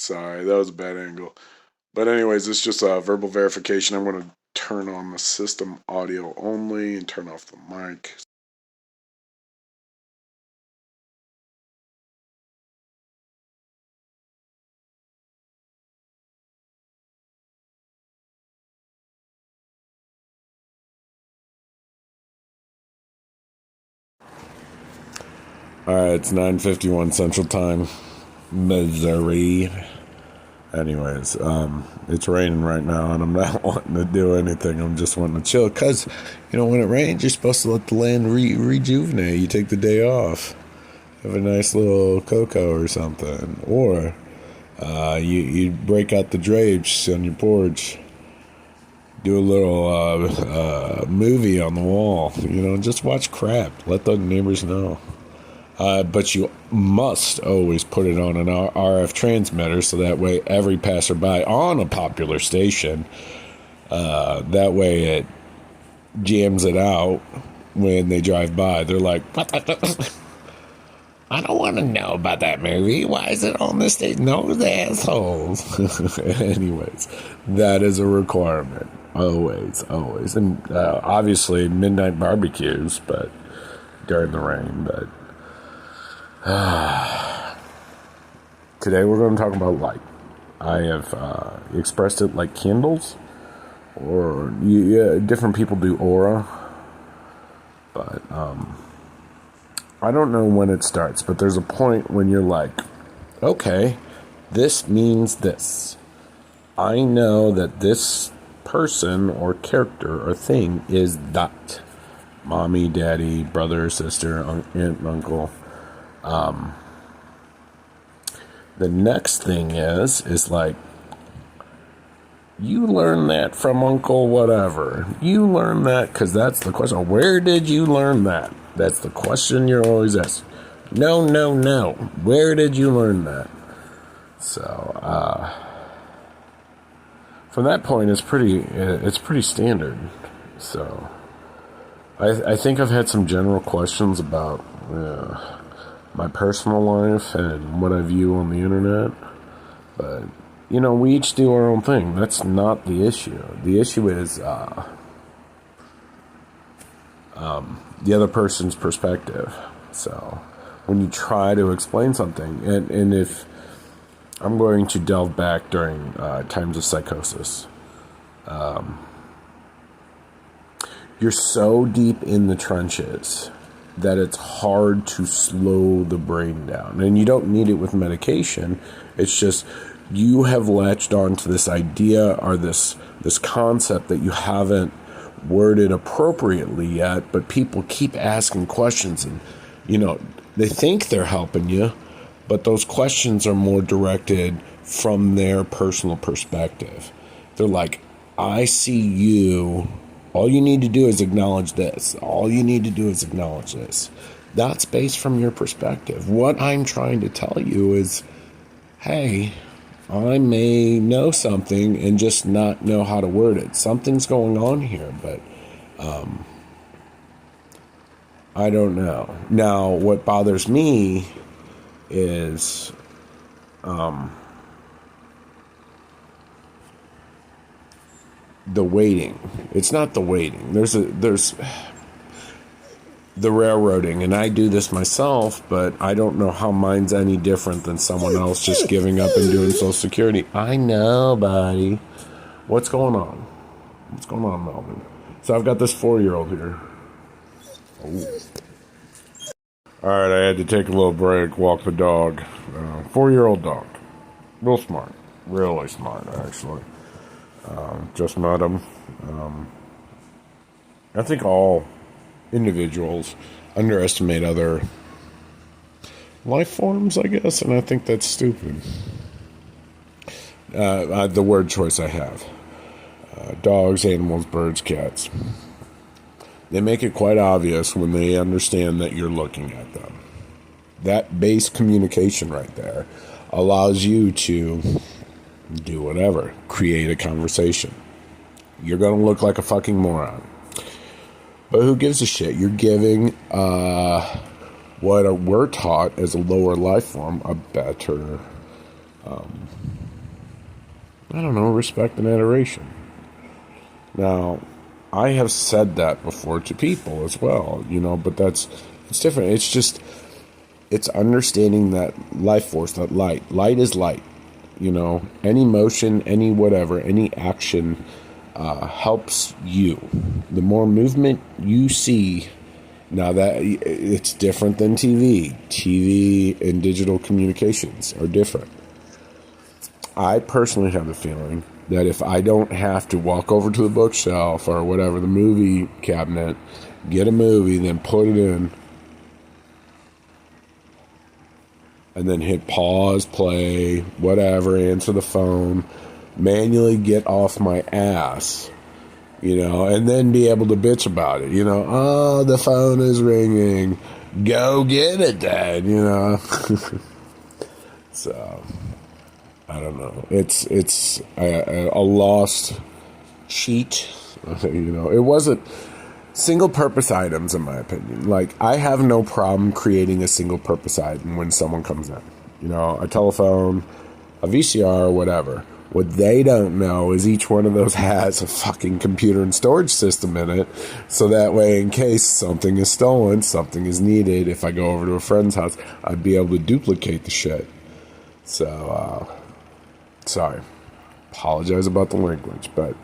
Sorry, that was a bad angle. But anyways, it's just a verbal verification. I'm going to turn on the system audio only and turn off the mic. Alright, it's 9:51 Central Time, Missouri. Anyways, it's raining right now, and I'm not wanting to do anything. I'm just wanting to chill, because, when it rains, you're supposed to let the land rejuvenate. You take the day off, have a nice little cocoa or something, or you break out the drapes on your porch, do a little movie on the wall, just watch crap, let the neighbors know. But you must always put it on an RF transmitter, so that way every passerby on a popular station, that way it jams it out when they drive by. They're like, what the I don't want to know about that movie. Why is it on this station? Those assholes. Anyways, that is a requirement. Always. And obviously midnight barbecues, but during the rain, but today we're going to talk about light. I have expressed it like candles, or different people do aura, but I don't know when it starts, but there's a point when you're like, okay, this means this. I know that this person or character or thing is that. Mommy, daddy, brother, sister, aunt, and uncle. The next thing is like, you learn that from Uncle whatever. You learn that because that's the question. Where did you learn that? That's the question you're always asked. No. Where did you learn that? So, from that point, it's pretty standard. So, I think I've had some general questions about my personal life and what I view on the internet, but we each do our own thing. That's not the issue. The issue is the other person's perspective. So when you try to explain something, and if I'm going to delve back during times of psychosis, you're so deep in the trenches that it's hard to slow the brain down. And you don't need it with medication. It's just you have latched onto this idea or this concept that you haven't worded appropriately yet, but people keep asking questions, and they think they're helping you, but those questions are more directed from their personal perspective. They're like, I see you. All you need to do is acknowledge this. All you need to do is acknowledge this. That's based from your perspective. What I'm trying to tell you is, hey, I may know something and just not know how to word it. Something's going on here, but I don't know. Now, what bothers me is the waiting. It's not the waiting. There's the railroading, and I do this myself, but I don't know how mine's any different than someone else just giving up and doing Social Security. I know, buddy. What's going on? What's going on, Melvin? So I've got this 4-year-old here. Oh. All right, I had to take a little break, walk the dog. 4-year-old dog. Real smart. Really smart, actually. Just met him. I think all individuals underestimate other life forms, I guess, and I think that's stupid. The word choice I have. Dogs, animals, birds, cats. They make it quite obvious when they understand that you're looking at them. That base communication right there allows you to do whatever. Create a conversation. You're going to look like a fucking moron. But who gives a shit? You're giving what we're taught as a lower life form a better I don't know, respect and adoration. Now, I have said that before to people as well, but it's different. It's just, it's understanding that life force, that light. Light is light, any motion, any whatever, any action helps you. The more movement you see, now that it's different than TV. TV and digital communications are different. I personally have the feeling that if I don't have to walk over to the bookshelf or whatever, the movie cabinet, get a movie, then put it in, and then hit pause, play, whatever, answer the phone, manually get off my ass, and then be able to bitch about it, oh, the phone is ringing, go get it, Dad, So, I don't know. It's a lost sheet. It wasn't single-purpose items, in my opinion. Like, I have no problem creating a single-purpose item when someone comes in. A telephone, a VCR, whatever. What they don't know is each one of those has a fucking computer and storage system in it. So that way, in case something is stolen, something is needed, if I go over to a friend's house, I'd be able to duplicate the shit. So, sorry. Apologize about the language, but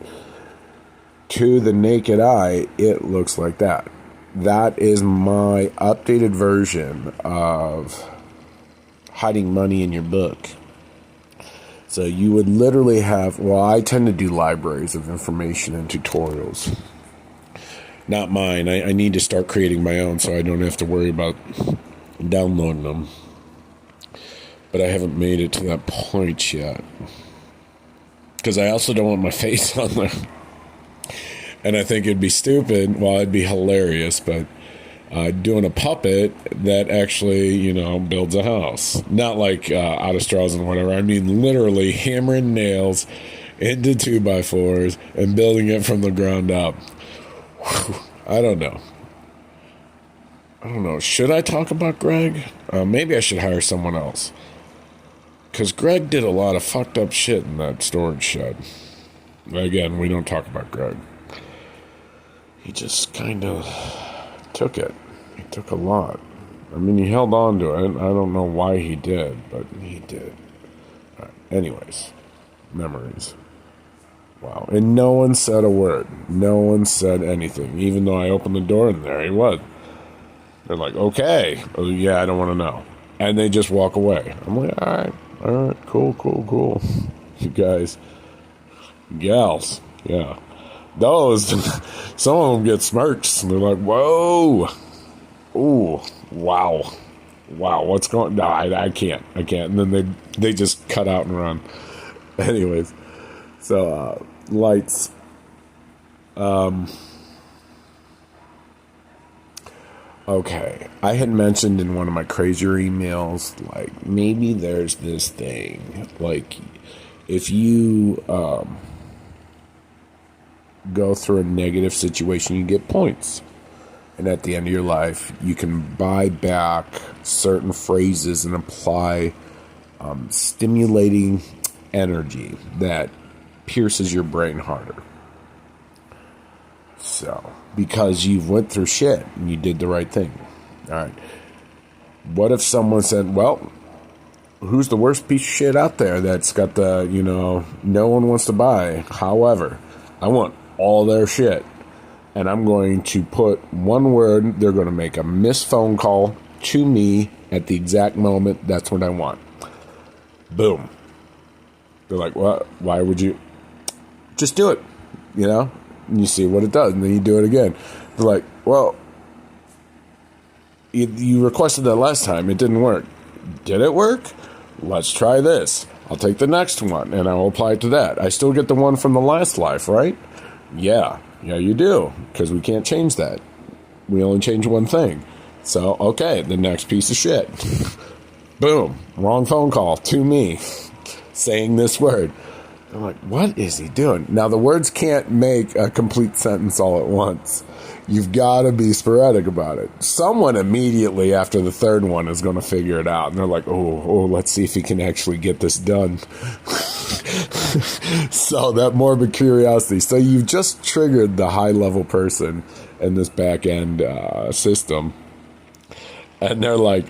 to the naked eye, it looks like that. That is my updated version of hiding money in your book. So you would literally have, I tend to do libraries of information and tutorials. Not mine. I need to start creating my own so I don't have to worry about downloading them. But I haven't made it to that point yet. Because I also don't want my face on there. And I think it'd be stupid. Well, it'd be hilarious, but doing a puppet that actually, builds a house. Not like out of straws and whatever. I mean, literally hammering nails into 2x4s and building it from the ground up. Whew, I don't know. Should I talk about Greg? Maybe I should hire someone else. Because Greg did a lot of fucked up shit in that storage shed. Again, we don't talk about Greg. He just kind of took it. He took a lot. I mean, he held on to it. I don't know why he did, but he did. All right. Anyways, memories. Wow. And no one said a word. No one said anything. Even though I opened the door and there he was. They're like, okay. Oh, yeah, I don't want to know. And they just walk away. I'm like, all right, cool. You guys, gals, yeah. Those, some of them get smirks. And they're like, whoa. Ooh, wow, what's going on? No, I can't. And then they just cut out and run. Anyways, so, lights. Okay, I had mentioned in one of my crazier emails, like, maybe there's this thing, like, if you go through a negative situation, you get points. And at the end of your life, you can buy back certain phrases and apply stimulating energy that pierces your brain harder. So, because you've went through shit and you did the right thing. All right. What if someone said, well, who's the worst piece of shit out there that's got the, no one wants to buy. However, I want all their shit. And I'm going to put one word. They're going to make a missed phone call to me at the exact moment. That's what I want. Boom. They're like, what? Why would you? Just do it, And you see what it does, and then you do it again. They're like, well, you requested that last time. It didn't work. Did it work? Let's try this. I'll take the next one, and I'll apply it to that. I still get the one from the last life, right? Yeah, you do, because we can't change that. We only change one thing. So, okay, the next piece of shit. Boom, wrong phone call to me, saying this word. I'm like, what is he doing? Now, the words can't make a complete sentence all at once. You've got to be sporadic about it. Someone immediately after the third one is going to figure it out. And they're like, oh, let's see if he can actually get this done. So that morbid curiosity. So you've just triggered the high level person in this back end system, and they're like,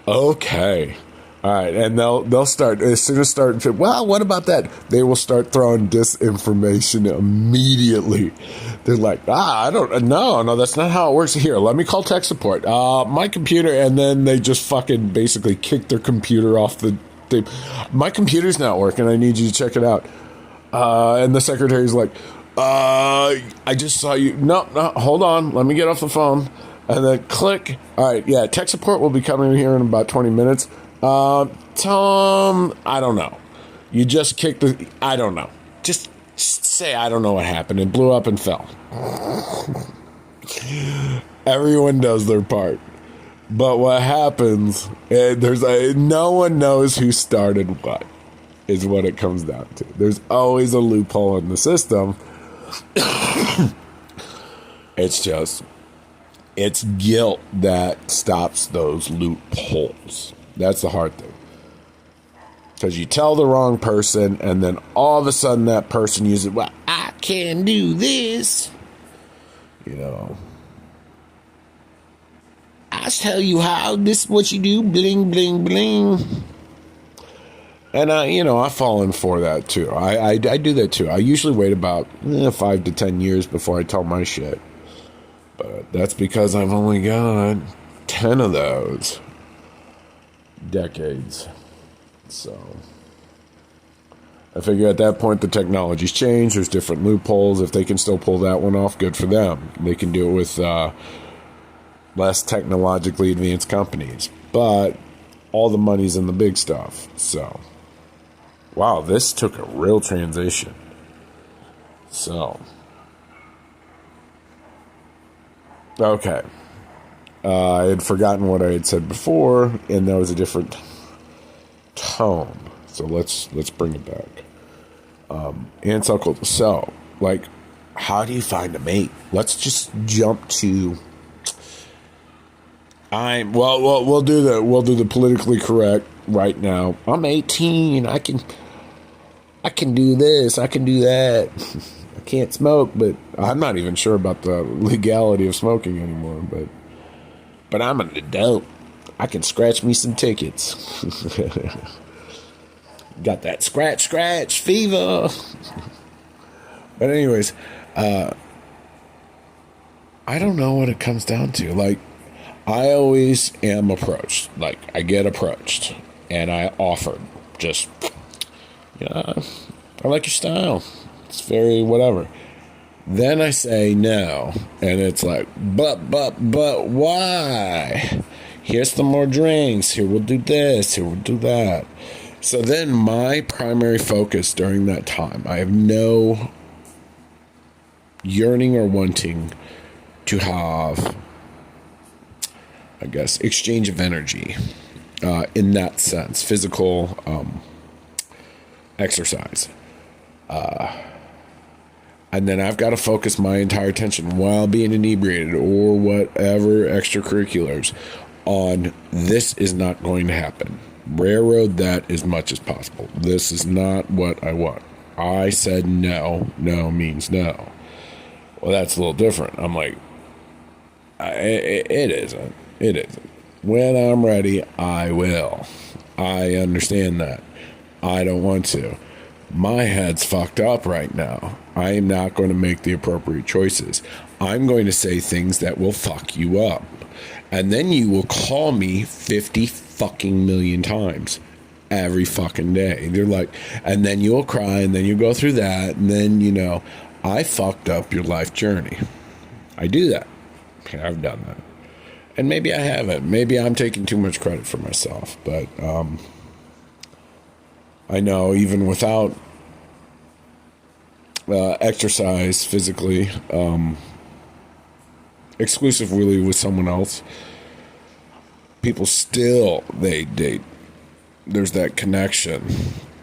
okay. All right, and they'll start as soon as well, what about that? They will start throwing disinformation immediately. They're like, I don't no, that's not how it works here. Let me call tech support. My computer, and then they just fucking basically kick their computer off the thing. My computer's not working. I need you to check it out. And the secretary's like, I just saw you. No, hold on. Let me get off the phone. And then click. All right, yeah, tech support will be coming here in about 20 minutes. Tom, I don't know. You just kicked I don't know. Just say I don't know what happened. It blew up and fell. Everyone does their part. But what happens, no one knows who started what, is what it comes down to. There's always a loophole in the system. It's guilt that stops those loopholes. That's the hard thing. Because you tell the wrong person, and then all of a sudden that person uses, well, I can do this. You know. I tell you how, this is what you do, bling, bling, bling. And I fall in for that too. I do that too. I usually wait about 5 to 10 years before I tell my shit. But that's because I've only got 10 of those decades. So I figure at that point the technology's changed. There's different loopholes. If they can still pull that one off, good for them. They can do it with less technologically advanced companies. But all the money's in the big stuff. So, wow, this took a real transition. So, okay. I had forgotten what I had said before, and there was a different tone. So let's bring it back. Aunt's uncle. So, like, how do you find a mate? Let's just jump to. We'll do the politically correct right now. I'm 18. I can do this. I can do that. I can't smoke, but I'm not even sure about the legality of smoking anymore. But I'm an adult. I can scratch me some tickets. Got that scratch fever. But anyways, I don't know what it comes down to. Like, I always am approached. Like, I get approached, and I offer. Just, I like your style. It's very whatever. Then I say no, and it's like, but why? Here's some more drinks. Here we'll do this. Here we'll do that. So then my primary focus during that time, I have no yearning or wanting to have, I guess, exchange of energy in that sense, physical exercise. And then I've got to focus my entire attention while being inebriated or whatever extracurriculars on this is not going to happen. Railroad that as much as possible. This is not what I want. I said no. No means no. Well, that's a little different. I'm like, it isn't. It isn't. When I'm ready, I will. I understand that. I don't want to. My head's fucked up right now. I am not going to make the appropriate choices. I'm going to say things that will fuck you up. And then you will call me 50 fucking million times every fucking day. They're like, and then you'll cry, and then you go through that, and then, I fucked up your life journey. I do that. I've done that. And maybe I haven't. Maybe I'm taking too much credit for myself. But I know even without exercise physically, exclusively with someone else, people still, there's that connection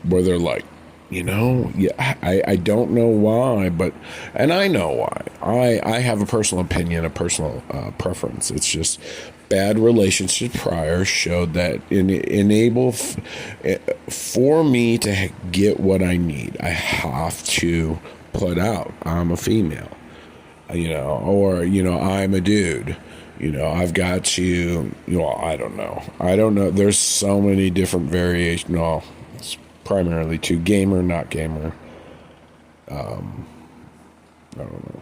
where they're like, I don't know why, and I know why. I have a personal opinion, a personal preference. It's just bad relationship prior showed that for me to get what I need, I have to put out, I'm a female, or, I'm a dude, I've got to, I don't know. There's so many different variations. No, it's primarily to gamer, not gamer. I don't know.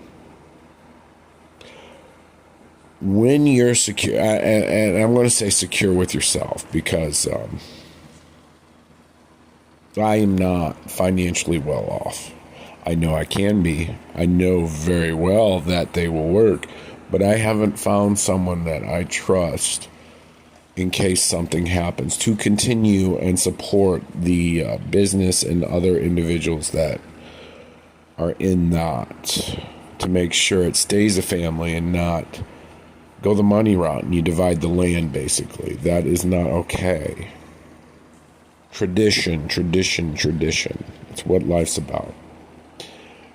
When you're secure, and I'm going to say secure with yourself, because I am not financially well off. I know I can be. I know very well that they will work, but I haven't found someone that I trust in case something happens to continue and support the business and other individuals that are in that, to make sure it stays a family and not go the money route and you divide the land, basically. That is not okay. Tradition. It's what life's about.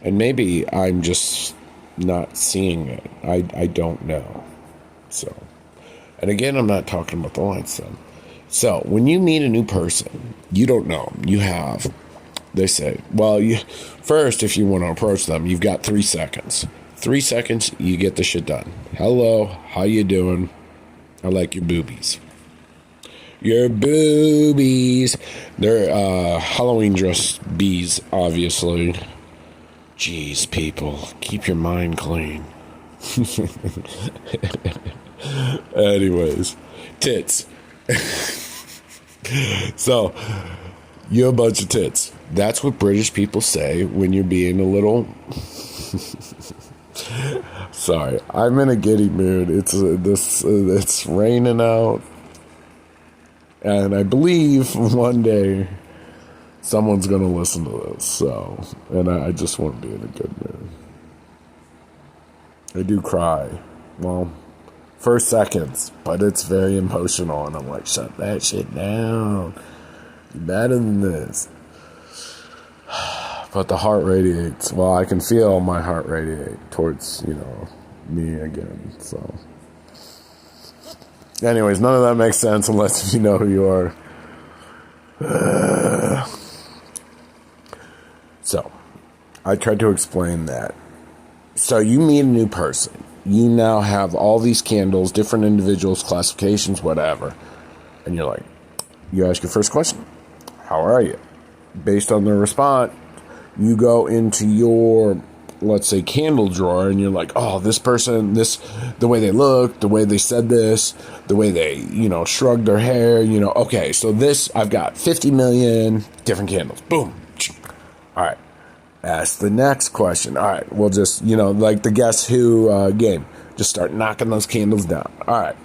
And maybe I'm just not seeing it. I don't know. So, and again, I'm not talking about the light sun. So, when you meet a new person, you don't know. They say, well, first, if you want to approach them, you've got 3 seconds. 3 seconds, you get the shit done. Hello, how you doing? I like your boobies. Your boobies. They're Halloween dress bees, obviously. Jeez, people, keep your mind clean. Anyways, tits. So, you're a bunch of tits. That's what British people say when you're being a little... Sorry, I'm in a giddy mood. It's raining out, and I believe one day someone's gonna listen to this. So, and I just want to be in a good mood. I do cry. Well, for seconds, but it's very emotional, and I'm like, shut that shit down. You're better than this. But the heart radiates. Well, I can feel my heart radiate towards, me again. So, anyways, none of that makes sense unless you know who you are. So, I tried to explain that. So, you meet a new person. You now have all these candles, different individuals, classifications, whatever. And you're like, you ask your first question. How are you? Based on their response, you go into your, let's say, candle drawer, and you're like, oh, this person, the way they look, the way they said this, the way they, shrugged their hair, okay, so this, I've got 50 million different candles. Boom. All right. Ask the next question. All right. We'll just, like the Guess Who game. Just start knocking those candles down. All right.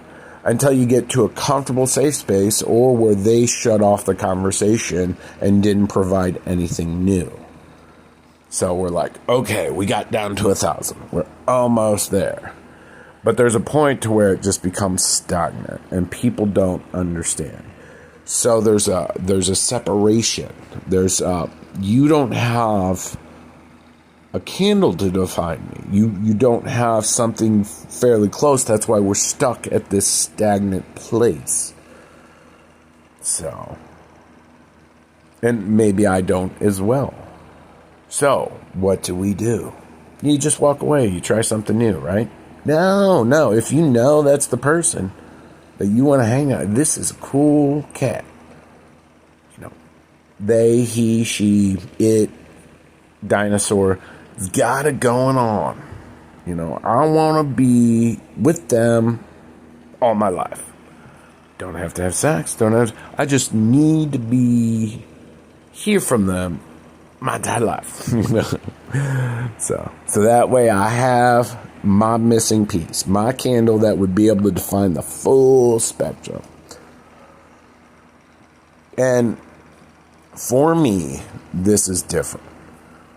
Until you get to a comfortable, safe space, or where they shut off the conversation and didn't provide anything new. So we're like, okay, we got down to 1,000. We're almost there. But there's a point to where it just becomes stagnant, and people don't understand. So there's a separation. You don't have a candle to define me. You don't have something fairly close. That's why we're stuck at this stagnant place. So, and maybe I don't as well. So, what do? You just walk away. You try something new, right? No. If you know that's the person that you want to hang out, this is a cool cat. They, he, she, it, dinosaur, got it going on. I want to be with them all my life. Don't have to have sex. I just need to hear from them my entire life. So that way I have my missing piece, my candle that would be able to define the full spectrum. And for me, this is different.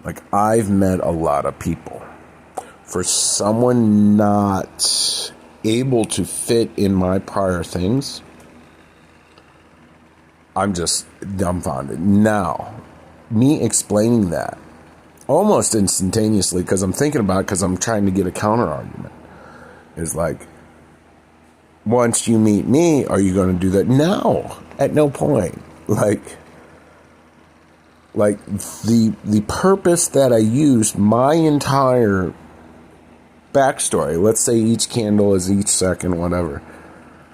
Like, I've met a lot of people. For someone not able to fit in my prior things, I'm just dumbfounded. Now, me explaining that almost instantaneously, because I'm thinking about it, because I'm trying to get a counter argument, is like, once you meet me, are you going to do that? No, at no point. Like the purpose that I used my entire backstory, let's say each candle is each second, whatever,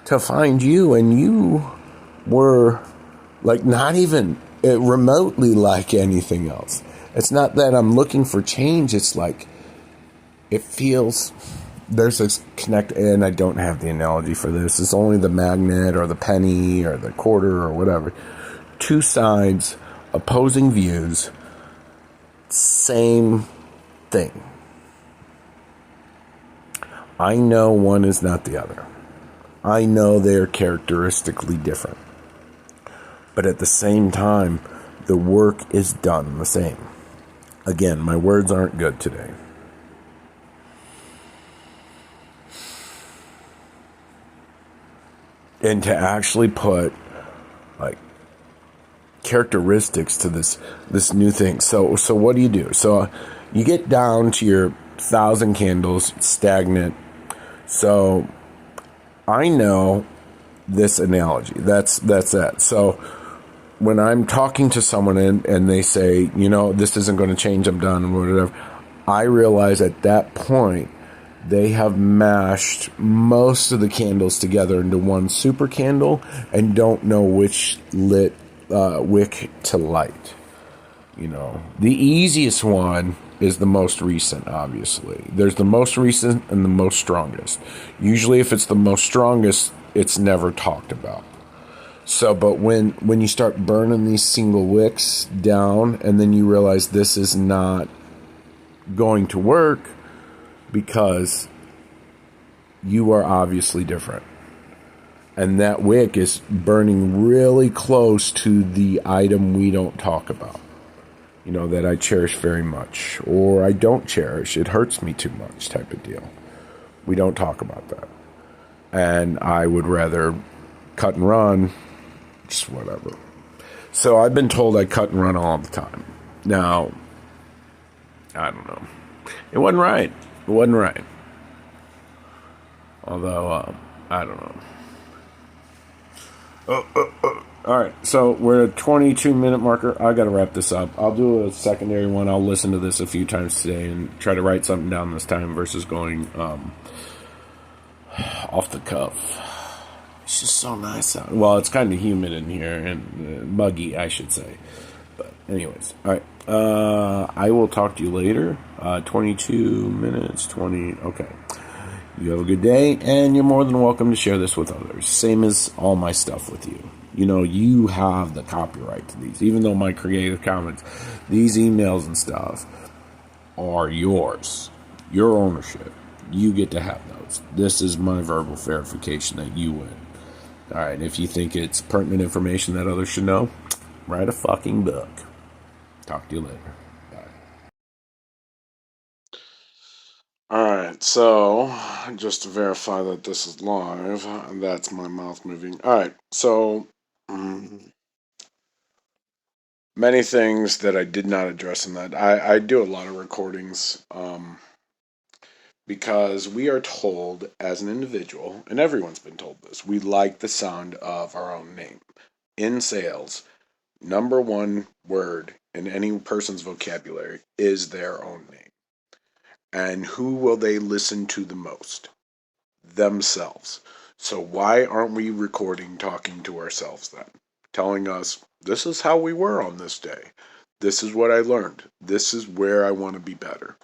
to find you, and you were like not even remotely like anything else. It's not that I'm looking for change. It's like it feels there's this connect, and I don't have the analogy for this. It's only the magnet or the penny or the quarter or whatever. Two sides, opposing views, same thing. I know one is not the other. I know they're characteristically different. But at the same time, the work is done the same. Again, my words aren't good today. And to actually put like characteristics to this new thing. So what do you do? So you get down to your 1,000 candles, stagnant. So I know this analogy. That's that. So when I'm talking to someone and they say, this isn't going to change, I'm done, and whatever, I realize at that point they have mashed most of the candles together into one super candle and don't know which wick to light. The easiest one is the most recent, obviously. There's the most recent and the most strongest. Usually if it's the most strongest, it's never talked about. So, but when you start burning these single wicks down and then you realize this is not going to work because you are obviously different. And that wick is burning really close to the item we don't talk about. That I cherish very much. Or I don't cherish. It hurts me too much type of deal. We don't talk about that. And I would rather cut and run. Just whatever. So I've been told I cut and run all the time. Now, I don't know. It wasn't right. Although, I don't know. All right, so we're at a 22-minute marker. I got to wrap this up. I'll do a secondary one. I'll listen to this a few times today and try to write something down this time versus going off the cuff. It's just so nice out. Well, it's kind of humid in here and muggy, I should say. But anyways, all right. I will talk to you later. 22 minutes, 20. Okay. You have a good day, and you're more than welcome to share this with others. Same as all my stuff with you. You have the copyright to these. Even though my Creative Commons, these emails and stuff are yours. Your ownership. You get to have those. This is my verbal verification that you win. All right, if you think it's pertinent information that others should know, write a fucking book. Talk to you later. Alright, so just to verify that this is live, that's my mouth moving. Alright, so many things that I did not address in that. I do a lot of recordings because we are told as an individual, and everyone's been told this, we like the sound of our own name. In sales, number one word in any person's vocabulary is their own name. And who will they listen to the most? Themselves. So why aren't we recording talking to ourselves then? Telling us, this is how we were on this day. This is what I learned. This is where I want to be better.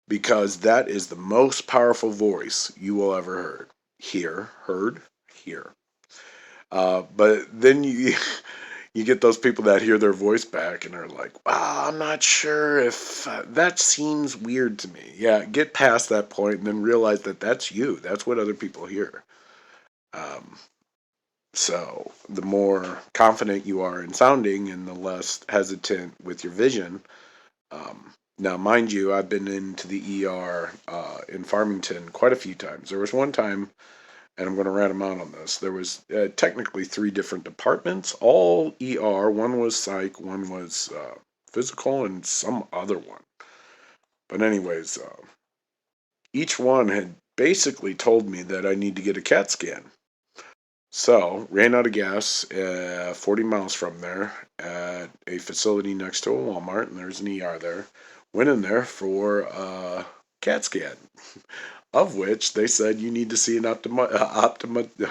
Because that is the most powerful voice you will ever hear. But then you get those people that hear their voice back and are like, wow, I'm not sure if that seems weird to me. Yeah, get past that point and then realize that that's you. That's what other people hear. So the more confident you are in sounding and the less hesitant with your vision. Now, mind you, I've been into the ER in Farmington quite a few times. There was one time, and I'm going to rat them out on this. There was technically 3 different departments, all ER. One was psych, one was physical, and some other one. But anyways, each one had basically told me that I need to get a CAT scan. So, ran out of gas 40 miles from there at a facility next to a Walmart, and there's an ER there. Went in there for a CAT scan, of which they said you need to see an optomagician,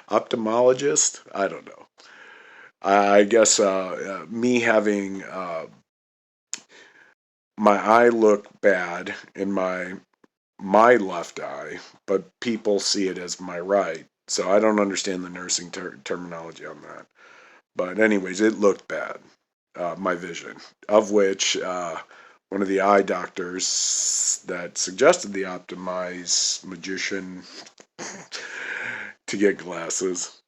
ophthalmologist. I don't know. I guess me having my eye look bad in my left eye, but people see it as my right. So I don't understand the nursing terminology on that. But anyways, it looked bad, my vision, of which one of the eye doctors that suggested the optimize magician to get glasses,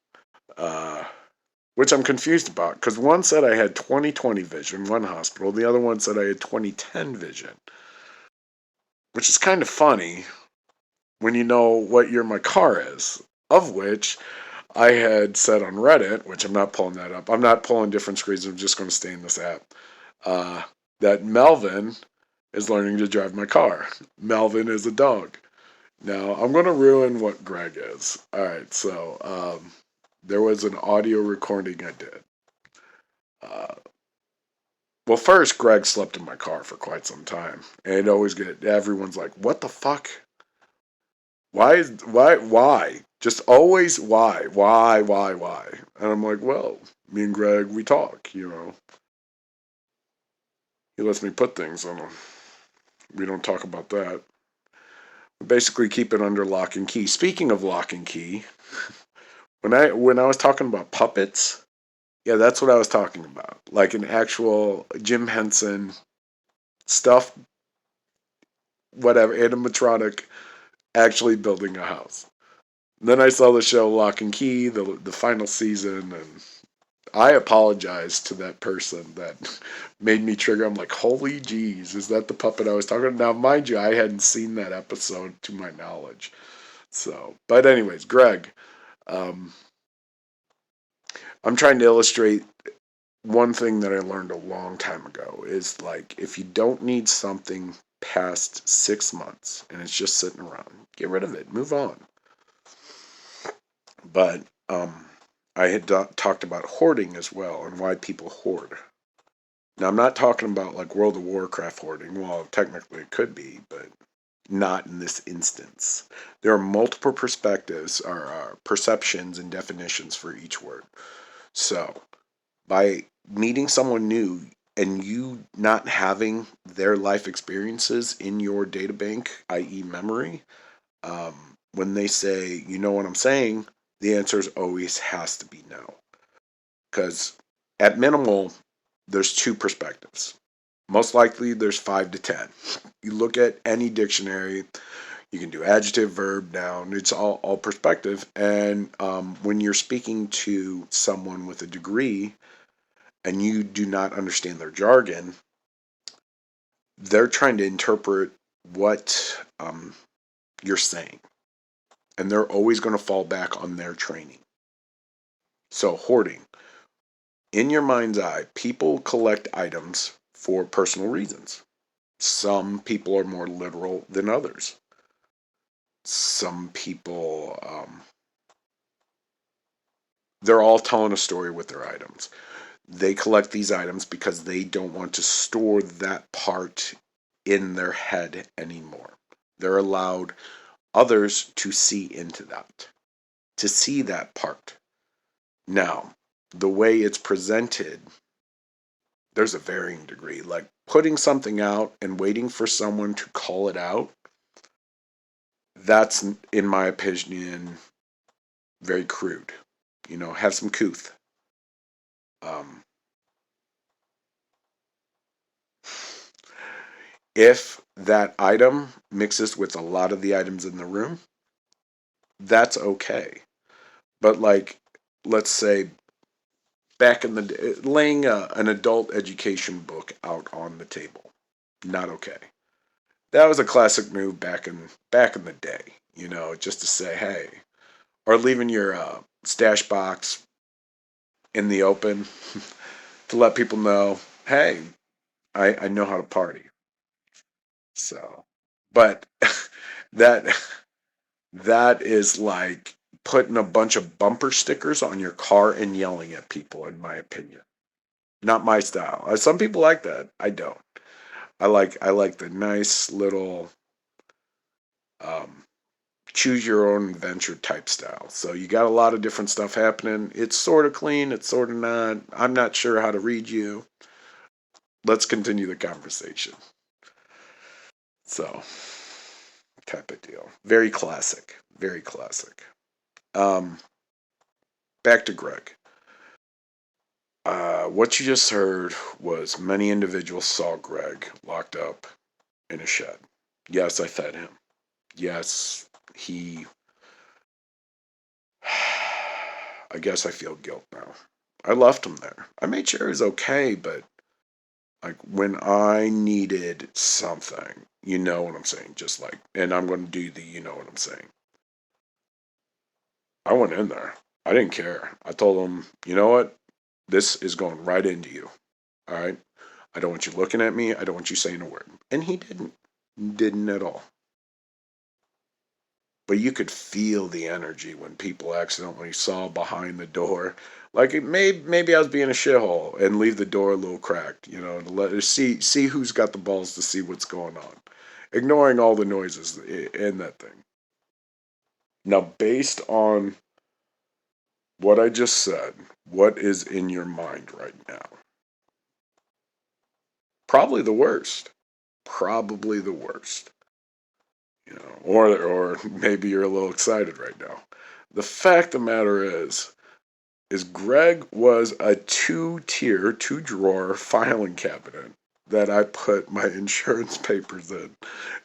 uh, which I'm confused about because one said I had 20/20 vision, one hospital, the other one said I had 20/10 vision, which is kind of funny when you know what year my car is, of which I had said on Reddit, which I'm not pulling that up. I'm not pulling different screens. I'm just going to stay in this app. Uh, that Melvin is learning to drive my car. Melvin is a dog. Now, I'm going to ruin what Greg is. All right, so there was an audio recording I did. Uh, well, first, Greg slept in my car for quite some time. And it always everyone's like, what the fuck? Why? Just always why? And I'm like, well, me and Greg, we talk, you know. He lets me put things on him. We don't talk about that. We basically keep it under lock and key. Speaking of lock and key, when I was talking about puppets, yeah, that's what I was talking about. Like an actual Jim Henson stuff, whatever, animatronic actually building a house. Then I saw the show Lock and Key, the final season, and I apologize to that person that made me trigger. I'm like, holy jeez, is that the puppet I was talking about? Now, mind you, I hadn't seen that episode to my knowledge. So, but anyways, Greg, um, I'm trying to illustrate one thing that I learned a long time ago is like, if you don't need something past 6 months and it's just sitting around, get rid of it, move on. But I had talked about hoarding as well and why people hoard. Now, I'm not talking about like World of Warcraft hoarding. Well, technically it could be, but not in this instance. There are multiple perspectives or perceptions and definitions for each word. So, by meeting someone new and you not having their life experiences in your data bank, i.e., memory, when they say, you know what I'm saying, the answer always has to be no. Because at minimal, there's two perspectives. Most likely, there's 5 to 10. You look at any dictionary, you can do adjective, verb, noun. It's all perspective. And when you're speaking to someone with a degree and you do not understand their jargon, they're trying to interpret what you're saying. And they're always going to fall back on their training. So, hoarding. In your mind's eye, people collect items for personal reasons. Some people are more literal than others. Some people, they're all telling a story with their items. They collect these items because they don't want to store that part in their head anymore. They're allowed others to see into that, to see that part. Now, the way it's presented, there's a varying degree. Like putting something out and waiting for someone to call it out, that's, in my opinion, very crude. You know, have some couth. Um, if that item mixes with a lot of the items in the room, that's okay. But like, let's say back in the day, laying an adult education book out on the table, not okay. That was a classic move back in the day. You know, just to say, hey, or leaving your stash box in the open to let people know, hey, I know how to party. So, But that that is like putting a bunch of bumper stickers on your car and yelling at people, in my opinion. Not my style. Some people like that. I don't. I like the nice little um, choose your own adventure type style. So you got a lot of different stuff happening. It's sort of clean. It's sort of not. I'm not sure how to read you. Let's continue the conversation. So type of deal. Very classic. Very classic. Um, Back to Greg. What you just heard was many individuals saw Greg locked up in a shed. Yes, I fed him. Yes, he. I guess I feel guilt now. I left him there. I made sure he was okay, but like when I needed something, you know what I'm saying? Just like, and I'm going to do the you know what I'm saying. I went in there. I didn't care. I told him, you know what? This is going right into you. All right? I don't want you looking at me. I don't want you saying a word. And he didn't. Didn't at all. But you could feel the energy when people accidentally saw behind the door. Like maybe I was being a shithole and leave the door a little cracked, to let us see who's got the balls to see what's going on, ignoring all the noises in that thing. Now, based on what I just said, what is in your mind right now? Probably the worst. Probably the worst. Or maybe you're a little excited right now. The fact of the matter is Greg was a two-tier, two-drawer filing cabinet that I put my insurance papers in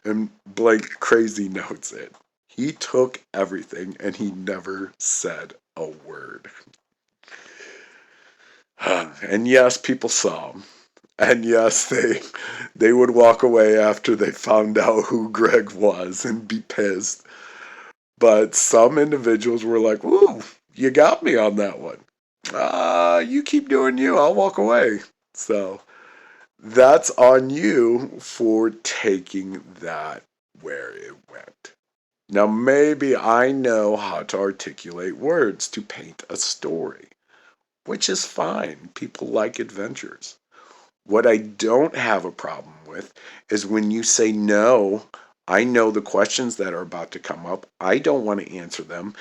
and blank crazy notes in. He took everything and he never said a word. And yes, people saw him. And yes, they would walk away after they found out who Greg was and be pissed. But some individuals were like, "Ooh, you got me on that one. You keep doing you. I'll walk away." So that's on you for taking that where it went. Now, maybe I know how to articulate words to paint a story, which is fine. People like adventures. What I don't have a problem with is when you say no. I know the questions that are about to come up. I don't want to answer them.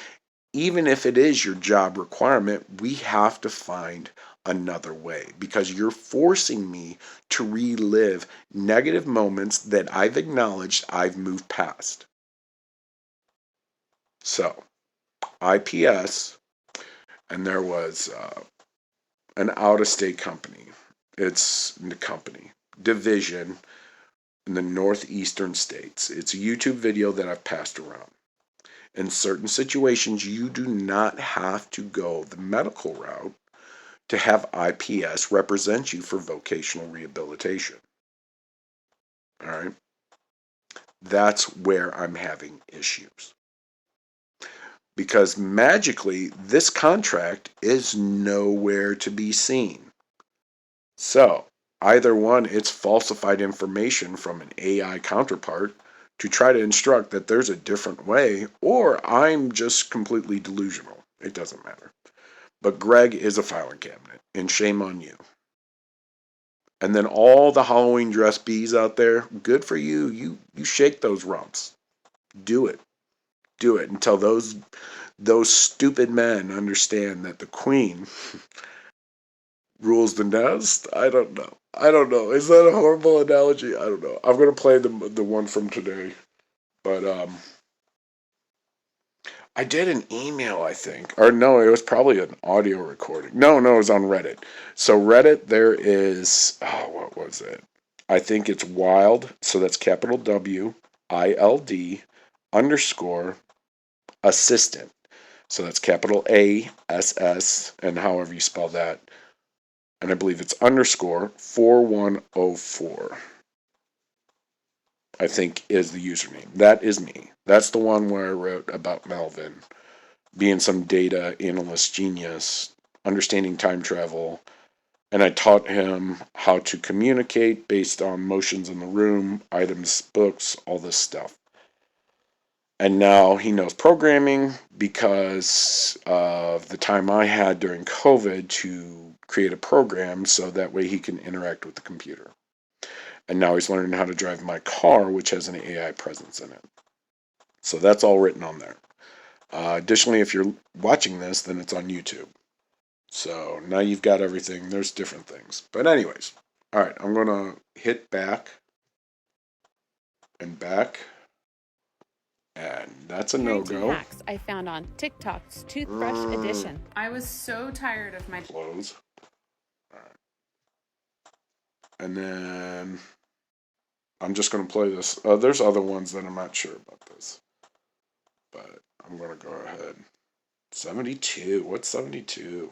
Even if it is your job requirement, we have to find another way because you're forcing me to relive negative moments that I've acknowledged I've moved past. So, IPS, and there was an out of state company. It's the company division in the northeastern states. It's a YouTube video that I've passed around. In certain situations, you do not have to go the medical route to have IPS represent you for vocational rehabilitation. All right? That's where I'm having issues. Because magically, this contract is nowhere to be seen. So, either one, it's falsified information from an AI counterpart to try to instruct that there's a different way, or I'm just completely delusional. It doesn't matter. But Greg is a filing cabinet, and shame on you. And then all the Halloween dress bees out there, good for you. You shake those rumps. Do it. Do it until those stupid men understand that the queen rules the nest. I don't know. I don't know. Is that a horrible analogy? I don't know. I'm gonna play the one from today, but I did an email, I think, or no, it was probably an audio recording. No, it was on Reddit. So Reddit, there is what was it? I think it's wild. So that's capital WILD underscore assistant. So that's capital ASS and however you spell that. And I believe it's underscore 4104. I think is the username. That is me. That's the one where I wrote about Melvin being some data analyst genius, understanding time travel, And I taught him how to communicate based on motions in the room, items, books, all this stuff. And now he knows programming because of the time I had during COVID to create a program so that way he can interact with the computer. And now he's learning how to drive my car, which has an AI presence in it. So that's all written on there. Additionally, if you're watching this, then it's on YouTube. So now you've got everything. There's different things. But anyways, all right, I'm going to hit back and back. And that's a no-go. Hacks I found on TikTok's Toothbrush Edition. I was so tired of my close. All right. And then I'm just going to play this. There's other ones that I'm not sure about this. But I'm going to go ahead. 72. What's 72?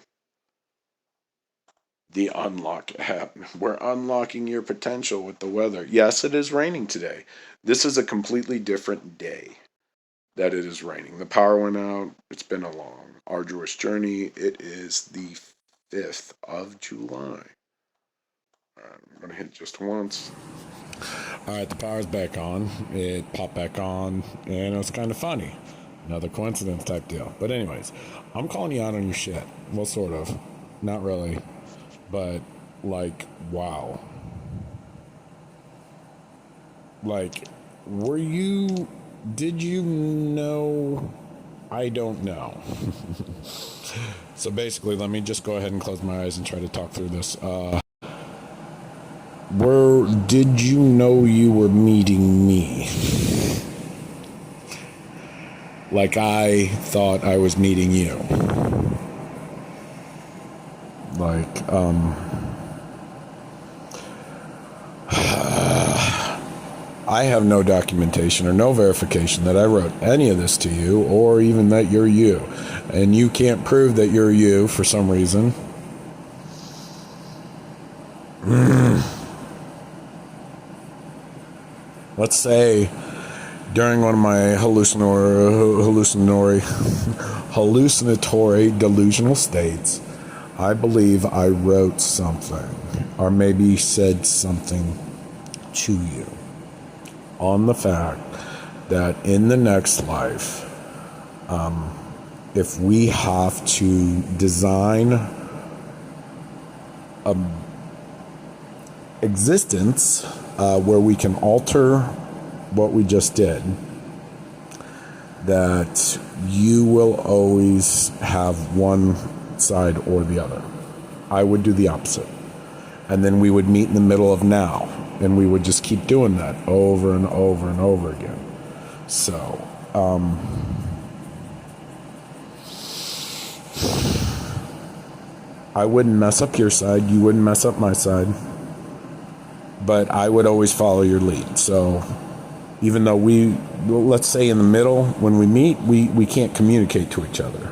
The Unlock app. We're unlocking your potential with the weather. Yes, it is raining today. This is a completely different day that it is raining. The power went out. It's been a long, arduous journey. It is the 5th of July. All right, I'm going to hit just once. All right, the power's back on. It popped back on, and it was kind of funny. Another coincidence type deal. But anyways, I'm calling you out on your shit. Well, sort of. Not really. But, like, wow. Like, did you know? I don't know. So basically, let me just go ahead and close my eyes and try to talk through this. Did you know you were meeting me? Like I thought I was meeting you. Like, I have no documentation or no verification that I wrote any of this to you or even that you're you. And you can't prove that you're you for some reason. Let's say during one of my hallucinatory delusional states, I believe I wrote something or maybe said something to you on the fact that in the next life, if we have to design a existence where we can alter what we just did, that you will always have one side or the other. I would do the opposite. And then we would meet in the middle of now. And we would just keep doing that over and over and over again. So, I wouldn't mess up your side. You wouldn't mess up my side. But I would always follow your lead. So, even though let's say in the middle, when we meet, we can't communicate to each other.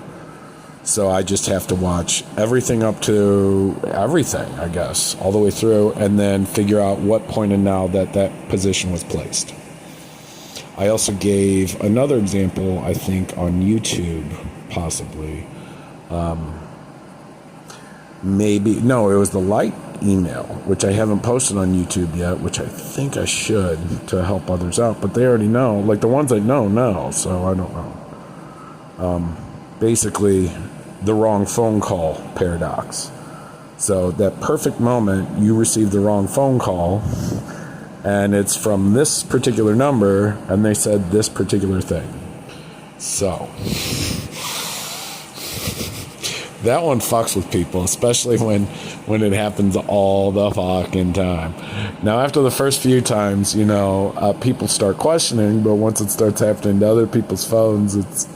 So I just have to watch everything up to everything, I guess, all the way through, and then figure out what point in now that position was placed. I also gave another example, I think, on YouTube, possibly. It was the light email, which I haven't posted on YouTube yet, which I think I should to help others out, but they already know. Like the ones I know, so I don't know. Basically, the wrong phone call paradox. So that perfect moment, you receive the wrong phone call, and it's from this particular number, and they said this particular thing. So that one fucks with people, especially when it happens all the fucking time. Now, after the first few times, people start questioning, but once it starts happening to other people's phones, it's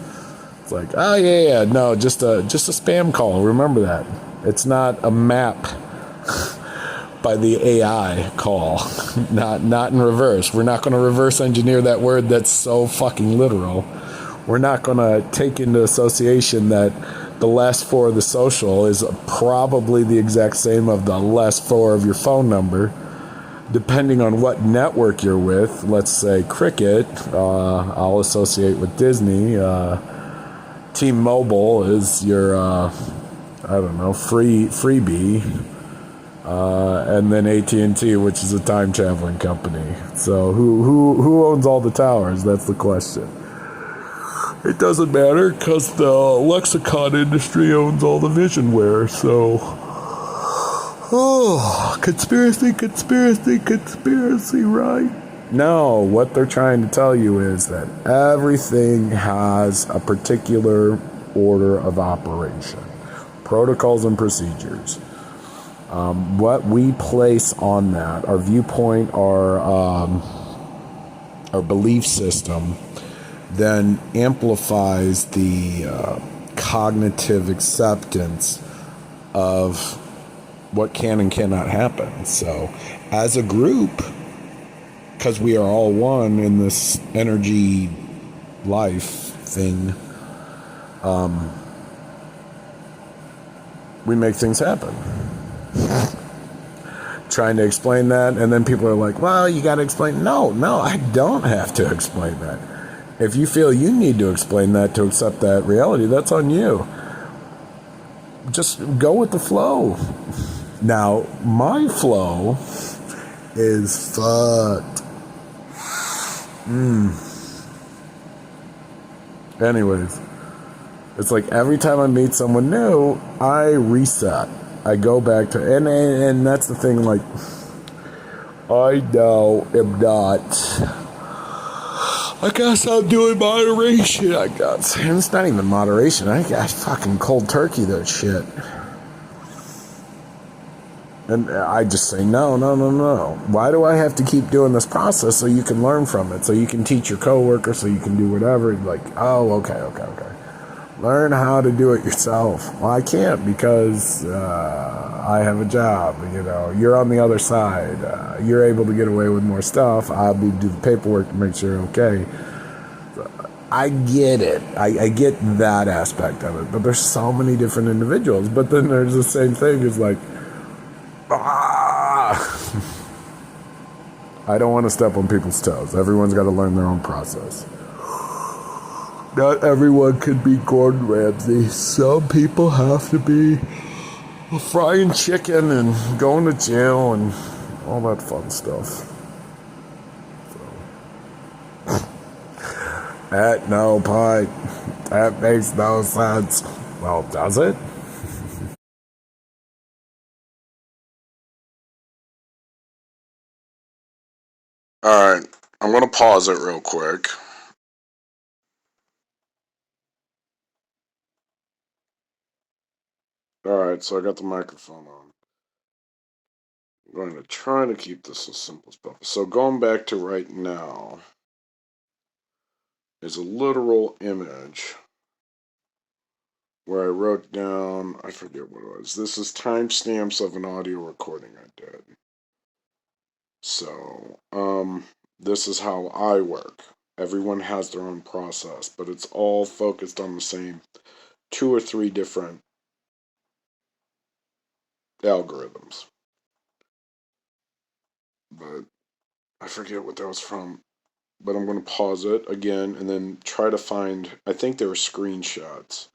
like, oh yeah, no, just a spam call. Remember that. It's not a map by the AI call. Not in reverse. We're not going to reverse engineer that word that's so fucking literal. We're not going to take into association that the last four of the social is probably the exact same of the last four of your phone number. Depending on what network you're with, let's say Cricket, I'll associate with Disney. T-Mobile is your, freebie. and then AT&T, which is a time traveling company. So who owns all the towers? That's the question. It doesn't matter because the lexicon industry owns all the visionware. So, conspiracy, right? No, what they're trying to tell you is that everything has a particular order of operation, protocols and procedures. What we place on that, our viewpoint, our belief system, then amplifies the cognitive acceptance of what can and cannot happen. So, as a group, because we are all one in this energy life thing, we make things happen. Trying to explain that, and then people are like, well, you got to explain. No, I don't have to explain that. If you feel you need to explain that to accept that reality, that's on you. Just go with the flow. Now, my flow is fucked. Anyways, it's like every time I meet someone new, I reset. I go back to, and that's the thing, like, I now am not, I guess I'm doing moderation, I guess. And it's not even moderation, I fucking cold turkey that shit. And I just say, no. Why do I have to keep doing this process so you can learn from it, so you can teach your coworker, so you can do whatever? Like, oh, okay. Learn how to do it yourself. Well, I can't because I have a job. You know, you're on the other side. You're able to get away with more stuff. I'll do the paperwork to make sure you're okay. I get it. I get that aspect of it. But there's so many different individuals. But then there's the same thing as like, I don't want to step on people's toes. Everyone's got to learn their own process. Not everyone can be Gordon Ramsay. Some people have to be frying chicken and going to jail and all that fun stuff. So. That no point. That makes no sense. Well, does it? Alright, I'm going to pause it real quick. Alright, so I got the microphone on. I'm going to try to keep this as simple as possible. So going back to right now is a literal image where I wrote down, I forget what it was. This is timestamps of an audio recording I did. So, this is how I work. Everyone has their own process, but it's all focused on the same 2 or 3 different algorithms. But I forget what that was from. But I'm going to pause it again and then try to find, I think there were screenshots.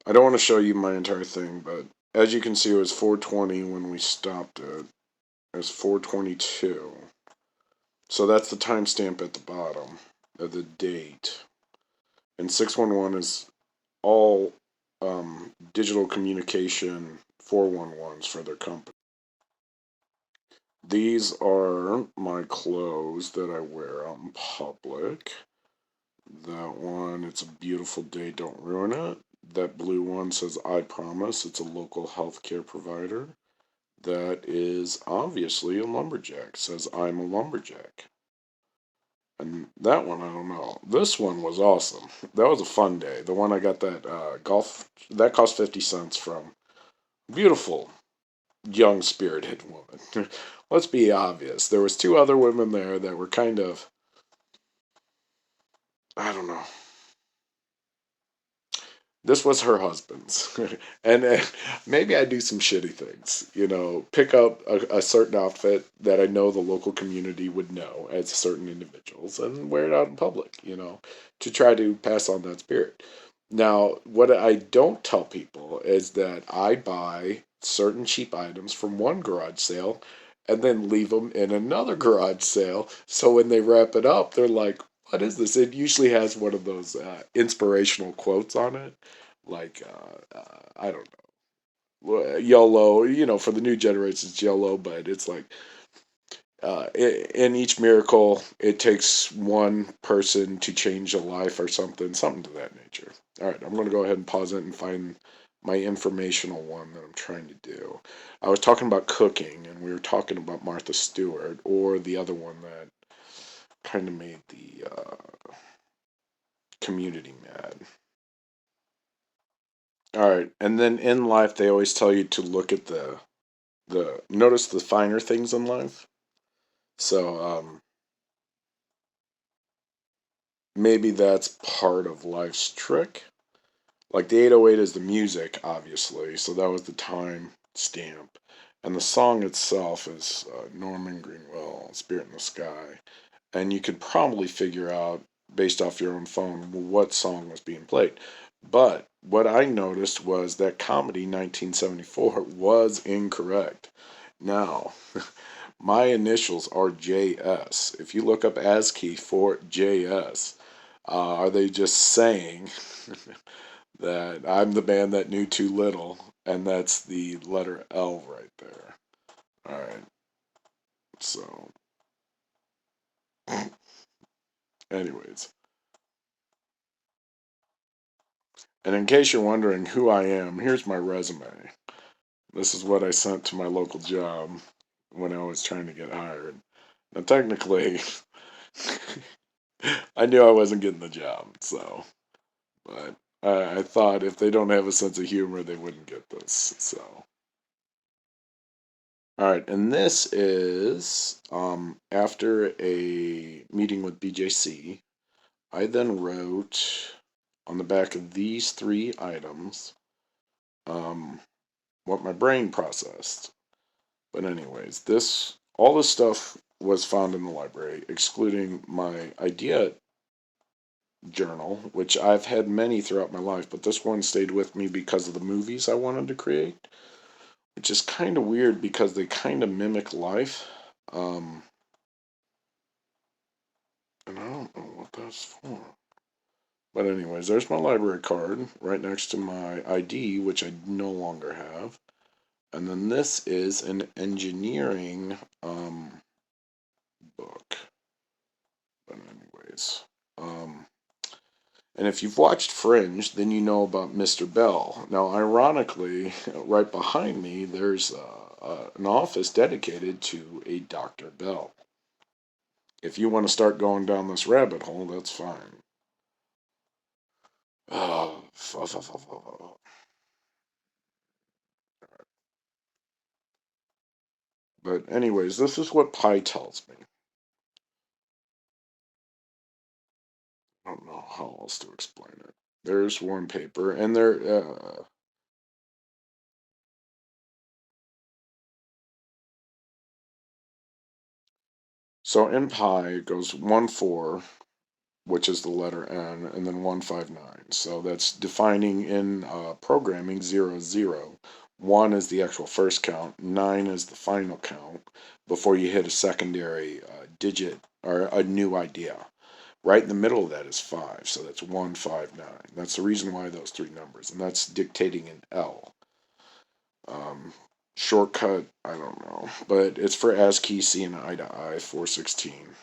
I don't want to show you my entire thing, but as you can see, it was 4:20 when we stopped it. It was 4:22. So that's the timestamp at the bottom of the date. And 611 is all digital communication 411s for their company. These are my clothes that I wear out in public. That one, it's a beautiful day, don't ruin it. That blue one says, I promise, it's a local healthcare provider. That is obviously a lumberjack, says, I'm a lumberjack. And that one, I don't know. This one was awesome. That was a fun day. The one I got that golf, that cost 50 cents from. Beautiful, young, spirited woman. Let's be obvious. There was 2 other women there that were kind of, I don't know. This was her husband's. And maybe I do some shitty things, pick up a certain outfit that I know the local community would know as certain individuals and wear it out in public, to try to pass on that spirit. Now, what I don't tell people is that I buy certain cheap items from one garage sale and then leave them in another garage sale. So when they wrap it up, they're like, what is this? It usually has one of those inspirational quotes on it. Like, I don't know, YOLO, for the new generation, it's YOLO, but it's like, in each miracle, it takes one person to change a life or something to that nature. All right, I'm going to go ahead and pause it and find my informational one that I'm trying to do. I was talking about cooking, and we were talking about Martha Stewart, or the other one that kind of made the community mad. All right, and then in life, they always tell you to look at the notice the finer things in life. So maybe that's part of life's trick. Like the 808 is the music, obviously, so that was the time stamp. And the song itself is Norman Greenwell, Spirit in the Sky. And you could probably figure out, based off your own phone, what song was being played. But what I noticed was that Comedy 1974 was incorrect. Now, my initials are JS. If you look up ASCII for JS, are they just saying that I'm the man that knew too little, and that's the letter L right there. All right. So, anyways, and in case you're wondering who I am, here's my resume. This is what I sent to my local job when I was trying to get hired. Now, technically, I knew I wasn't getting the job, so, but I thought if they don't have a sense of humor, they wouldn't get this. So, all right, and this is after a meeting with BJC. I then wrote on the back of these three items um, what my brain processed. But anyways, this all this stuff was found in the library, excluding my idea journal, which I've had many throughout my life, but this one stayed with me because of the movies I wanted to create, which is kind of weird because they kind of mimic life. Um, and I don't know what that's for. But anyways, there's my library card right next to my ID, which I no longer have. And then this is an engineering book. But anyways, and if you've watched Fringe, then you know about Mr. Bell. Now, ironically, right behind me, there's an office dedicated to a Dr. Bell. If you want to start going down this rabbit hole, that's fine. Oh, but anyways, this is what Pi tells me. I don't know how else to explain it. There's one paper, and so in pi it goes 1 4, which is the letter N, and then 159. So that's defining in programming 0 0. 1 is the actual first count, 9 is the final count before you hit a secondary digit or a new idea. Right in the middle of that is 5, so that's 159. That's the reason why those three numbers, and that's dictating in L. Um, Shortcut, I don't know, but it's for ASCII C and I to I 416.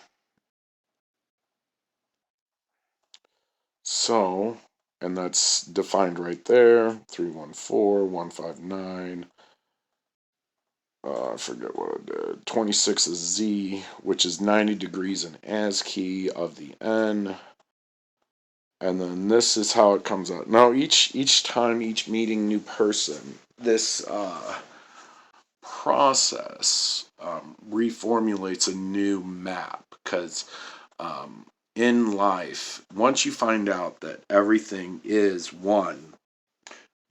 So, and that's defined right there 314, 159. I forget what I did. 26 is Z, which is 90 degrees in ASCII of the N. And then this is how it comes out. Now, each time, each meeting, new person, this process reformulates a new map because in life, once you find out that everything is one,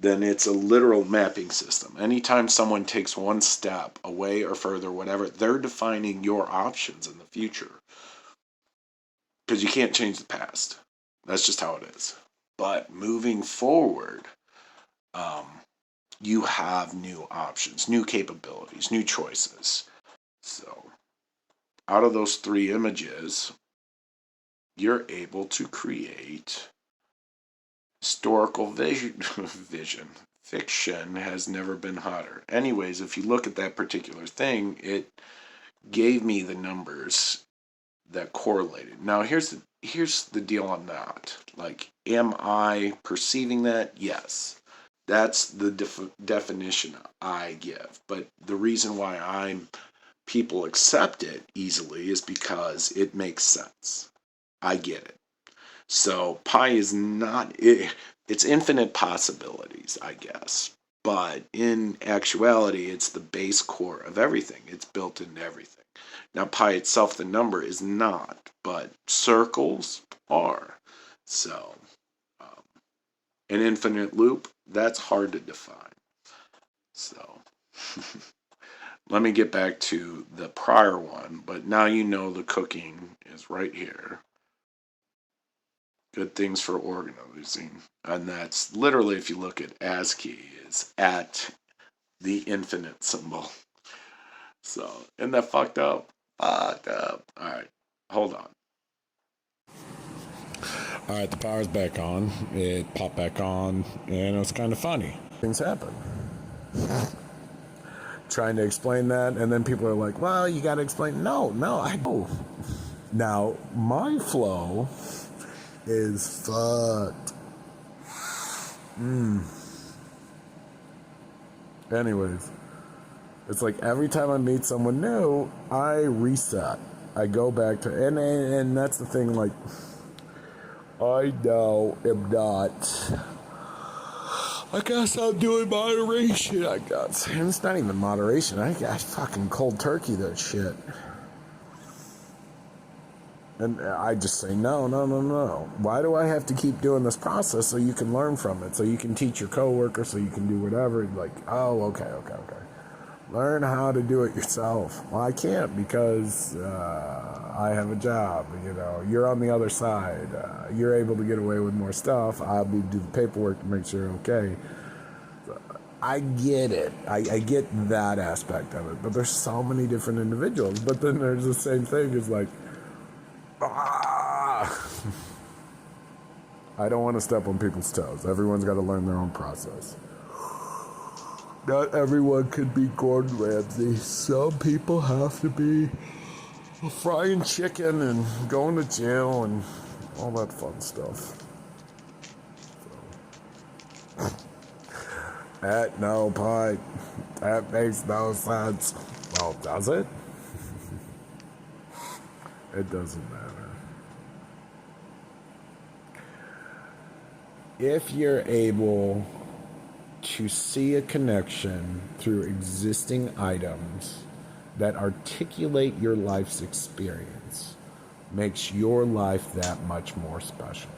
then it's a literal mapping system. Anytime someone takes one step away or further, whatever, they're defining your options in the future because you can't change the past. That's just how it is. But moving forward, um, you have new options, new capabilities, new choices. So out of those three images, you're able to create historical vision. Fiction has never been hotter. Anyways, if you look at that particular thing, it gave me the numbers that correlated. Now here's the deal on that. Like, am I perceiving that? Yes. That's the definition I give. But the reason why people accept it easily is because it makes sense. I get it. So pi is not, it's infinite possibilities, I guess. But in actuality, it's the base core of everything. It's built into everything. Now, pi itself, the number, is not, but circles are. So, an infinite loop, that's hard to define. So, let me get back to the prior one, but now you know the cooking is right here. Good things for organizing. And that's literally, if you look at ASCII, is at the infinite symbol. So, isn't that fucked up? Fucked up. All right, hold on. All right, the power's back on. It popped back on, and it was kind of funny. Things happen. Trying to explain that, and then people are like, well, you got to explain. No, I don't. Now, my flow is fucked. Anyways, it's like every time I meet someone new, I reset. I go back to, and that's the thing, like, I now am not, I guess I'm doing moderation, I guess. And it's not even moderation. I fucking cold turkey that shit. And I just say, no. Why do I have to keep doing this process so you can learn from it, so you can teach your coworker, so you can do whatever? Like, oh, okay. Learn how to do it yourself. Well, I can't because I have a job. You know, you're on the other side. You're able to get away with more stuff. I'll do the paperwork to make sure you're okay. I get it. I get that aspect of it. But there's so many different individuals. But then there's the same thing as like, I don't want to step on people's toes. Everyone's got to learn their own process. Not everyone could be Gordon Ramsay. Some people have to be frying chicken and going to jail and all that fun stuff. So. No, Pike. That makes no sense. Well, does it? It doesn't matter. If you're able to see a connection through existing items that articulate your life's experience, makes your life that much more special.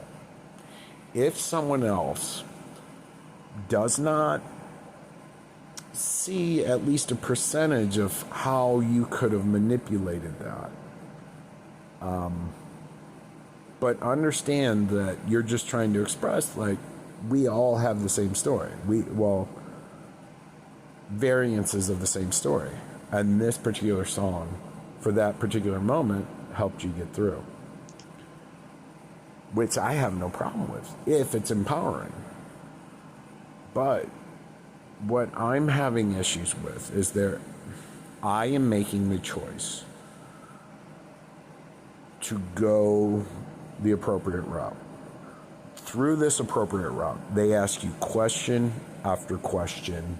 If someone else does not see at least a percentage of how you could have manipulated that, but understand that you're just trying to express, like, we all have the same story. Variances of the same story. And this particular song, for that particular moment, helped you get through. Which I have no problem with, if it's empowering. But what I'm having issues with is I am making the choice to go the appropriate route. Through this appropriate route, they ask you question after question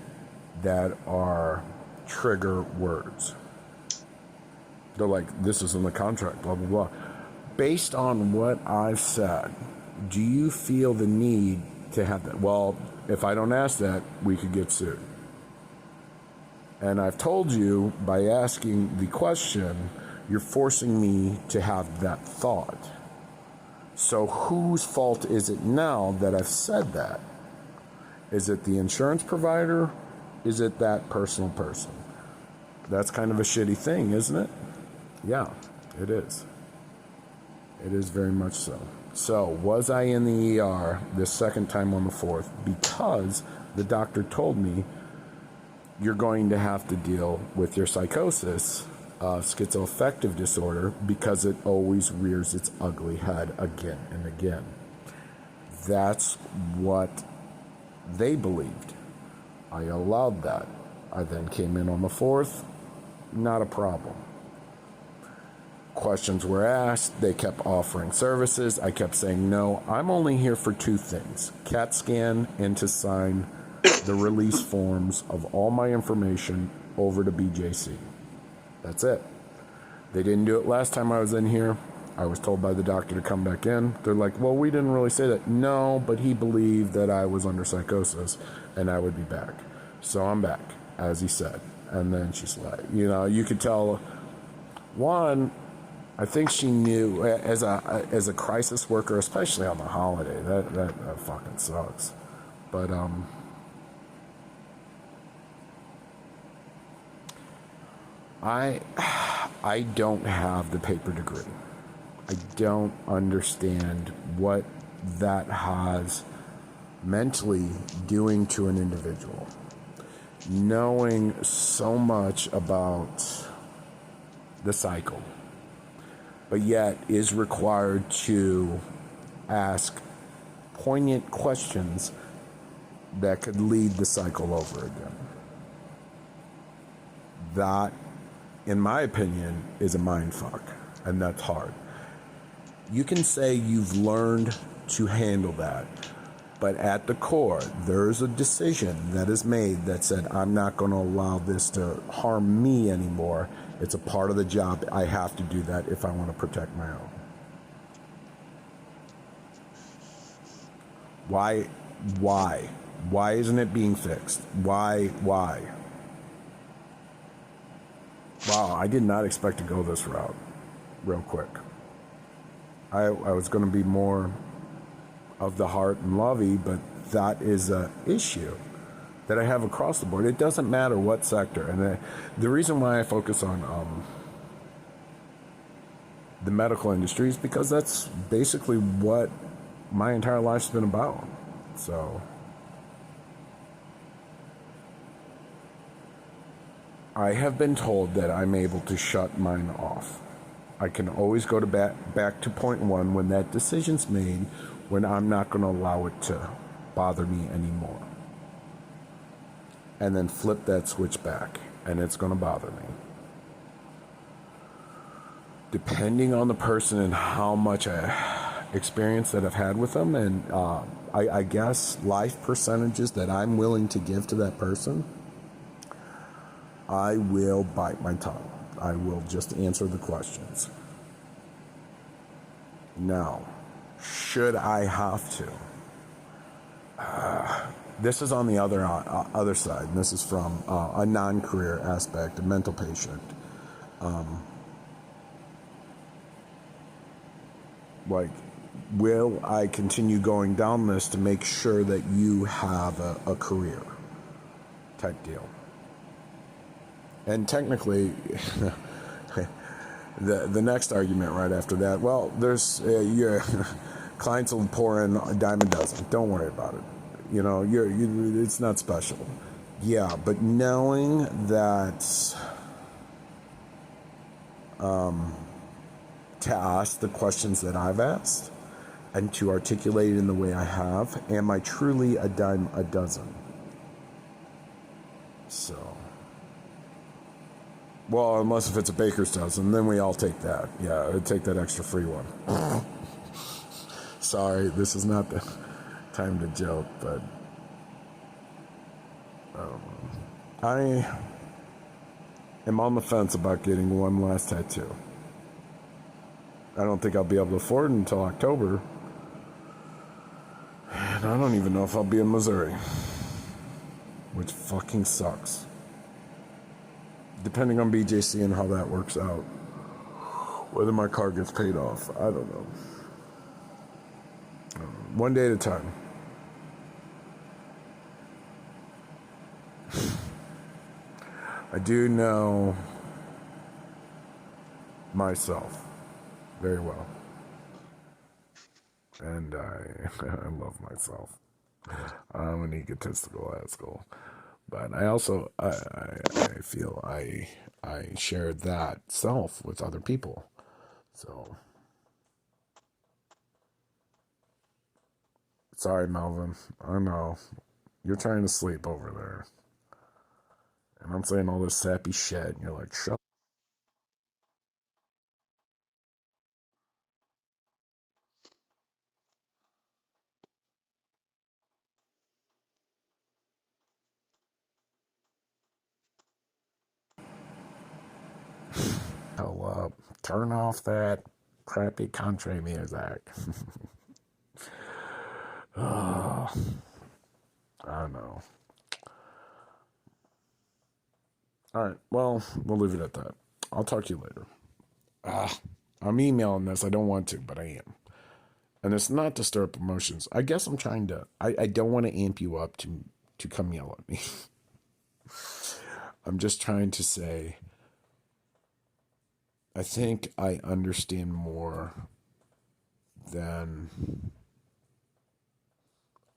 that are trigger words. They're like, this is in the contract, blah, blah, blah. Based on what I've said, do you feel the need to have that? Well, if I don't ask that, we could get sued. And I've told you, by asking the question, you're forcing me to have that thought. So whose fault is it now that I've said that? Is it the insurance provider? Is it that personal person? That's kind of a shitty thing, isn't it? Yeah, it is. It is very much so. So, was I in the ER the second time on the 4th because the doctor told me, you're going to have to deal with your psychosis, schizoaffective disorder, because it always rears its ugly head again and again. That's what they believed. I allowed that. I then came in on the 4th, not a problem. Questions were asked, they kept offering services. I kept saying, no, I'm only here for 2 things: CAT scan and to sign the release forms of all my information over to BJC. That's it. They didn't do it last time I was in here. I was told by the doctor to come back in. They're like, well, we didn't really say that. No, but he believed that I was under psychosis and I would be back. So I'm back, as he said. And then she's like, you could tell, one, I think she knew, as a crisis worker, especially on the holiday, that fucking sucks. But I don't have the paper degree. I don't understand what that has mentally doing to an individual. Knowing so much about the cycle, but yet is required to ask poignant questions that could lead the cycle over again. That, in my opinion, is a mind fuck, and that's hard. You can say you've learned to handle that, but at the core, there's a decision that is made that said, I'm not going to allow this to harm me anymore. It's a part of the job. I have to do that if I want to protect my own. Why? Why isn't it being fixed? Why? Wow, I did not expect to go this route real quick. I was going to be more of the heart and lovey, but that is an issue that I have across the board. It doesn't matter what sector. And the reason why I focus on the medical industry is because that's basically what my entire life's been about. So I have been told that I'm able to shut mine off. I can always go to back to point 1 when that decision's made, when I'm not going to allow it to bother me anymore. And then flip that switch back, and it's going to bother me. Depending on the person and how much experience that I've had with them, and I guess life percentages that I'm willing to give to that person, I will bite my tongue. I will just answer the questions. Now, should I have to? This is on the other side, and this is from a non-career aspect, a mental patient. Will I continue going down this to make sure that you have a career type deal? And technically, the next argument right after that, well, there's your clients will pour in a dime a dozen. Don't worry about it. It's not special. Yeah, but knowing that to ask the questions that I've asked and to articulate it in the way I have, am I truly a dime a dozen? So, well, unless if it's a baker's dozen, then we all take that. Yeah, I'd take that extra free one. Sorry, this is not the time to joke, but I am on the fence about getting one last tattoo. I don't think I'll be able to afford it until October. And I don't even know if I'll be in Missouri. Which fucking sucks. Depending on BJC and how that works out. Whether my car gets paid off, I don't know. One day at a time. I do know myself very well. And I love myself. I'm an egotistical asshole. But I also I feel I share that self with other people. So sorry, Melvin. I know you're trying to sleep over there, and I'm saying all this sappy shit, and you're like, shut the hell up. Turn off that crappy country music. Oh, I know. All right. Well, we'll leave it at that. I'll talk to you later. I'm emailing this. I don't want to, but I am. And it's not to stir up emotions. I guess I'm trying to. I don't want to amp you up to come yell at me. I'm just trying to say. I think I understand more than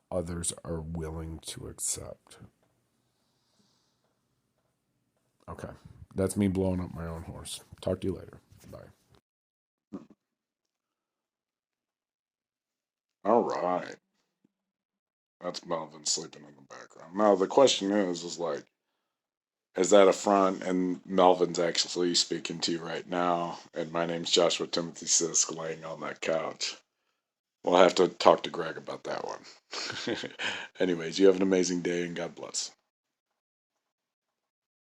others are willing to accept. Okay. That's me blowing up my own horse. Talk to you later. Bye. All right. That's Melvin sleeping in the background. Now the question is like, is that a front? And Melvin's actually speaking to you right now. And my name's Joshua Timothy Sisk, laying on that couch. We'll have to talk to Greg about that one. Anyways, you have an amazing day and God bless.